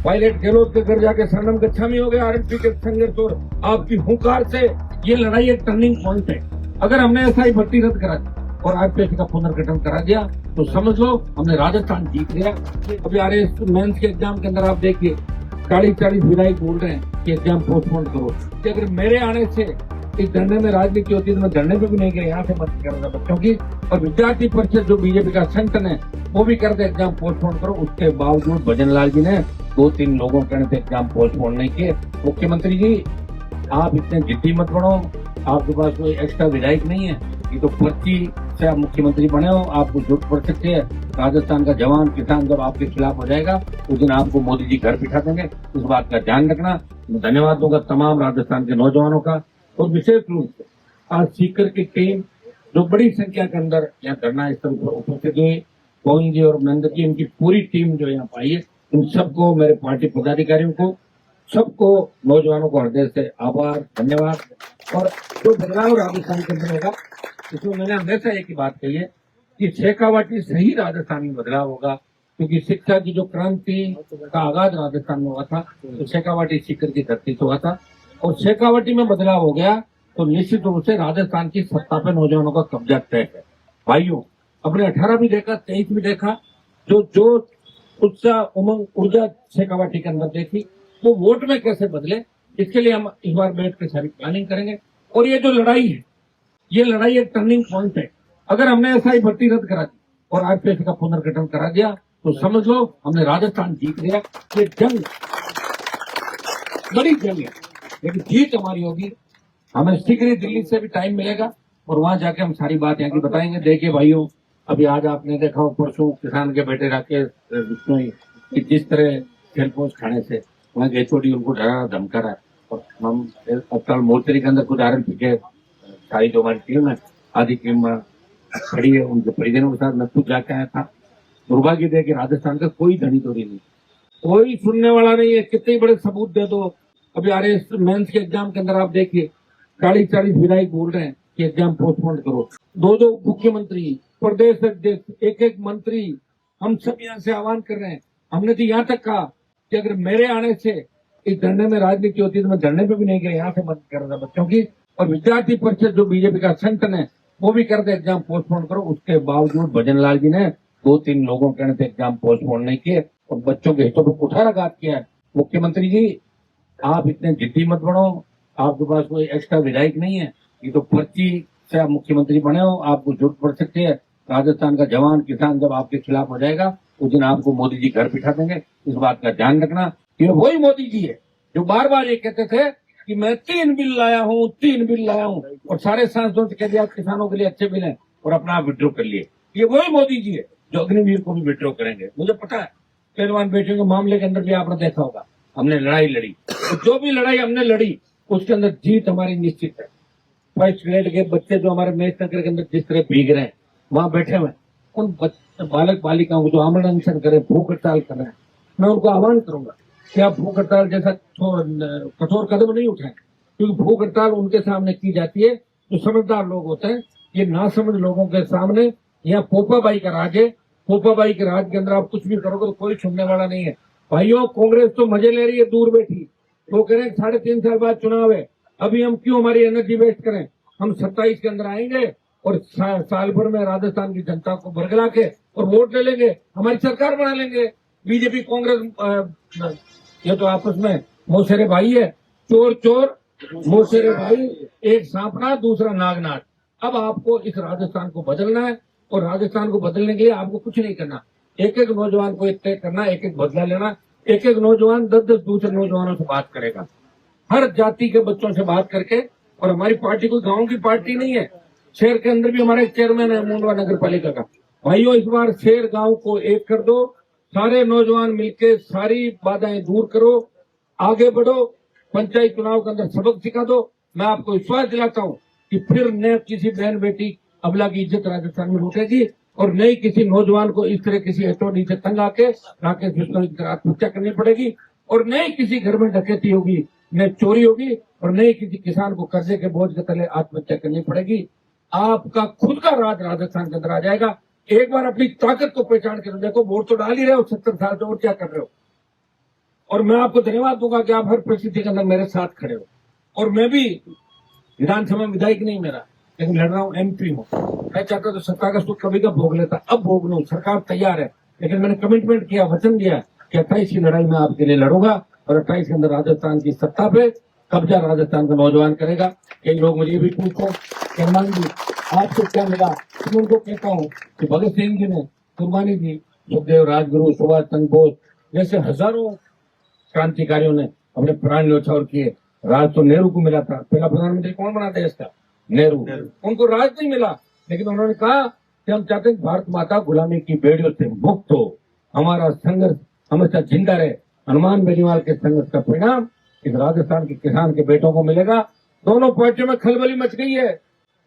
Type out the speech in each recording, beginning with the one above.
Pilot Gehlot के घर जाके शरणम गच्छामी हो गया आरएमपी के संघर्ष और आपकी हुंकार से ये लड़ाई एक टर्निंग पॉइंट है। अगर हमने ऐसा ही भर्ती रद्द करा दी और आरपीएफ का पुनर्गठन करा दिया तो समझ लो हमने राजस्थान जीत लिया। अभी आरएस मेंस के एग्जाम के अंदर आप देखिए 40-40 विधायक बोल रहे हैं कि एग्जाम पोस्टपोन करो। कि अगर मेरे आने से इस धरने में राजनीति होती है तो मैं धरने पे भी नहीं गया, यहाँ से मत कर रहा बच्चों की। और विद्यार्थी परिषद जो बीजेपी का संगठन है वो भी करते एग्जाम पोस्टपोन करो। उसके बावजूद भजन लाल जी ने 2-3 लोगों के कहने एग्जाम पोस्टपोन नहीं किए। मुख्यमंत्री जी आप इतने जिद्दी मत बनो, आपके पास कोई एक्स्ट्रा विधायक नहीं है, ये तो पर्ची से आप मुख्यमंत्री बने हो, आपको जरूरत पड़ सकती है। राजस्थान का जवान किसान जब आपके खिलाफ हो जाएगा उस दिन आपको मोदी जी घर बिठा देंगे, इस बात का ध्यान रखना। मैं धन्यवाद दूंगा तमाम राजस्थान के नौजवानों का और विशेष रूप से आज सीकर की टीम जो बड़ी संख्या के अंदर यहाँ धरना स्थल पर उपस्थित हुई, गोविंद जी और महेंद्र जी, इनकी पूरी टीम जो यहाँ पाई है, इन सबको मेरे पार्टी पदाधिकारियों को सबको नौजवानों को हृदय से आभार धन्यवाद। और जो बदलाव राजस्थान के अंदर होगा इसमें मैंने हमेशा एक ही बात कही है कि शेखावाटी से ही राजस्थान में बदलाव होगा, क्योंकि शिक्षा की जो क्रांति का आगाज राजस्थान में हुआ था तो शेखावाटी सीकर की धरती से हुआ था और शेखावाटी में बदलाव हो गया तो निश्चित रूप से राजस्थान की सत्ता पे नौजवानों का कब्जा तय है। भाइयों अपने 18 भी देखा, 23 भी देखा, जो उत्साह उमंग ऊर्जा शेखावाटी के अंदर देखी वो वोट में कैसे बदले, इसके लिए हम इस बार बैठ कर सारी प्लानिंग करेंगे। और ये जो लड़ाई है ये लड़ाई एक टर्निंग पॉइंट है। अगर हमने ऐसा ही भर्ती रद्द करा दी और आरपीएफ का पुनर्गठन करा दिया तो समझ लो हमने राजस्थान जीत लिया। ये जंग बड़ी जंग है लेकिन जीत हमारी होगी। हमें शीघ्र ही दिल्ली से भी टाइम मिलेगा और वहां जाके हम सारी बात यहाँ की बताएंगे। देखिए भाइयों अभी आज आपने देखा हो परसों किसान के बेटे राकेश बिश्नोई कि जिस तरह खेलपोश खाने से वहाँ के एचओडी उनको डरा धमका रहा है और हम अस्पताल मोर्चरी के अंदर कुछ आरएमपी के सारी जो हमारी टीम है आधी टीम खड़ी है उनके परिजनों के साथ मैं खुद जाके आया था। दुर्भाग्य दे कि राजस्थान का कोई धनी तोड़ी नहीं, कोई सुनने वाला नहीं है, कितने बड़े सबूत दे दो। अभी आरएस मेंस के एग्जाम के अंदर आप देखिए 40-40 विधायक बोल रहे हैं कि एग्जाम पोस्टपोन करो। 2 मुख्यमंत्री, प्रदेश अध्यक्ष, एक मंत्री, हम सब यहाँ से आह्वान कर रहे हैं। हमने तो यहाँ तक कहा कि अगर मेरे आने से इस धरने में राजनीति होती है तो मैं धरने पे भी नहीं गया, यहाँ से मत कर रहा बच्चों की। और विद्यार्थी परिषद जो बीजेपी का संगठन है वो भी करते एग्जाम पोस्टपोन करो। उसके बावजूद भजन लाल जी ने 2-3 लोगों के कहने एग्जाम पोस्टपोन नहीं किए और बच्चों के हितों पर कुठाराघात किया है। मुख्यमंत्री जी आप इतने जिद्दी मत बनो, आपके पास कोई एक्स्ट्रा विधायक नहीं है, ये तो पर्ची से आप मुख्यमंत्री बने हो, आपको जरूरत पड़ सकती है। राजस्थान का जवान किसान जब आपके खिलाफ हो जाएगा उस दिन आपको मोदी जी घर बिठा देंगे, इस बात का ध्यान रखना। ये वही मोदी जी है जो बार बार ये कहते थे कि मैं 3 बिल लाया हूँ और सारे सांसदों से कह दिया किसानों के लिए अच्छे बिल हैं और अपना आप विड्रॉ कर लिए। ये वही मोदी जी है जो अग्निवीर को भी विड्रॉ करेंगे। मुझे पता है पहलवान बेटियों के मामले के अंदर भी आपने देखा होगा हमने लड़ाई लड़ी, तो जो भी लड़ाई हमने लड़ी उसके अंदर जीत हमारी निश्चित है। फर्स्ट ग्रेड के बच्चे जो हमारे मेष नगर के अंदर जिस तरह भीग रहे हैं वहां बैठे हुए उन बालक बालिकाओं को जो आमरण अनशन करे, भूख हड़ताल कर रहे हैं, मैं उनको आह्वान करूंगा कि आप भूख हड़ताल जैसा कठोर कदम नहीं उठाएं, क्योंकि भूख हड़ताल उनके सामने की जाती है जो समझदार लोग होते हैं। ये नासमझ लोगों के सामने यहाँ पोपाबाई का राज है। पोपाबाई के राज के अंदर आप कुछ भी करोगे तो कोई सुनने वाला नहीं है। भाइयों कांग्रेस तो मजे ले रही है दूर बैठी, वो कह रहे हैं 3.5 साल बाद चुनाव है, अभी हम क्यों हमारी एनर्जी वेस्ट करें। हम 27 के अंदर आएंगे और साल भर में राजस्थान की जनता को बरगला के और वोट ले लेंगे, हमारी सरकार बना लेंगे। बीजेपी कांग्रेस ये तो आपस में मौसेरे भाई है, चोर चोर मौसेरे भाई, एक सांपनाथ दूसरा नागनाथ। अब आपको इस राजस्थान को बदलना है और राजस्थान को बदलने के लिए आपको कुछ नहीं करना, एक नौजवान को तय करना, एक बदला लेना। एक नौजवान 10 दूसरे नौजवानों से बात करेगा, हर जाति के बच्चों से बात करके। और हमारी पार्टी कोई गांव की पार्टी नहीं है, शहर के अंदर भी हमारा एक चेयरमैन है मूंडवा नगर पालिका का। भाइयों इस बार शहर गांव को एक कर दो, सारे नौजवान मिलकर सारी बाधाएं दूर करो, आगे बढ़ो, पंचायत चुनाव के अंदर सबक सिखा दो। मैं आपको विश्वास दिलाता हूँ कि फिर न किसी बहन बेटी अबला की इज्जत राजस्थान में लूटेगी और नई किसी नौजवान को इस तरह किसी एटोर्नी से तंग आके राकेश बिश्नोई की तरह आत्महत्या करनी पड़ेगी और नई किसी घर में डकैती होगी, न चोरी होगी और नई किसी किसान को कर्जे के बोझ के तले आत्महत्या करनी पड़ेगी। आपका खुद का राज राजस्थान के अंदर आ जाएगा। एक बार अपनी ताकत को पहचान कर देखो, वोट तो डाल ही रहे हो 70 साल से, और क्या कर रहे हो। और मैं आपको धन्यवाद दूंगा कि आप हर परिस्थिति के अंदर मेरे साथ खड़े हो। और मैं भी विधानसभा में विधायक नहीं मेरा, लेकिन लड़ रहा हूँ MP हूँ। मैं चाहता तो 17 अगस्त को कभी का भोग लेता, अब भोग लूं, सरकार तैयार है, लेकिन मैंने कमिटमेंट किया, वचन दिया कि 28 की लड़ाई में आपके लिए लड़ूंगा और 28 के अंदर राजस्थान की सत्ता पे कब्जा राजस्थान का नौजवान करेगा। कई लोग मुझे भी पूछो कि हनुमान जी आपसे क्या मिला, मैं उनको कहता हूँ कि भगत सिंह जी ने कुर्बानी दी, सुखदेव, राजगुरु, सुभाष चंद्र बोस जैसे हजारों क्रांतिकारियों ने अपने प्राण न्यौछावर किए। राज तो नेहरू को मिला था, पहला प्रधानमंत्री कौन बना देश का? नेहरू। उनको राज नहीं मिला, लेकिन उन्होंने कहा कि हम चाहते हैं भारत माता गुलामी की बेड़ियों से मुक्त हो, हमारा संघर्ष हमेशा जिंदा रहे। हनुमान बेनीवाल के संघर्ष का परिणाम इस राजस्थान के किसान के बेटों को मिलेगा। दोनों पार्टियों में खलबली मच गई है।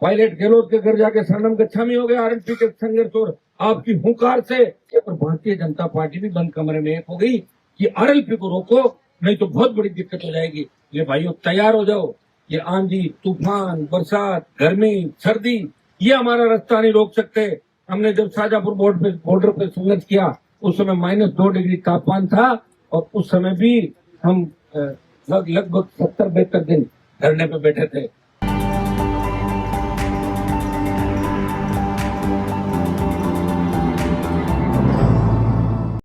पायलट गहलोत के घर जाके शरणम गच्छामी हो गया RMP के संघर्ष और आपकी हुंकार से। और भारतीय जनता पार्टी भी बंद कमरे में एक हो गई कि RLP को रोको, नहीं तो बहुत बड़ी दिक्कत हो जाएगी। ये भाइयों तैयार हो जाओ, ये आंधी, तूफान, बरसात, गर्मी, सर्दी, ये हमारा रास्ता नहीं रोक सकते। हमने जब शाहजहांपुर बॉर्डर पे संघर्ष किया, उस समय -2 डिग्री तापमान था और उस समय भी हम लगभग 70-72 दिन धरने पे बैठे थे।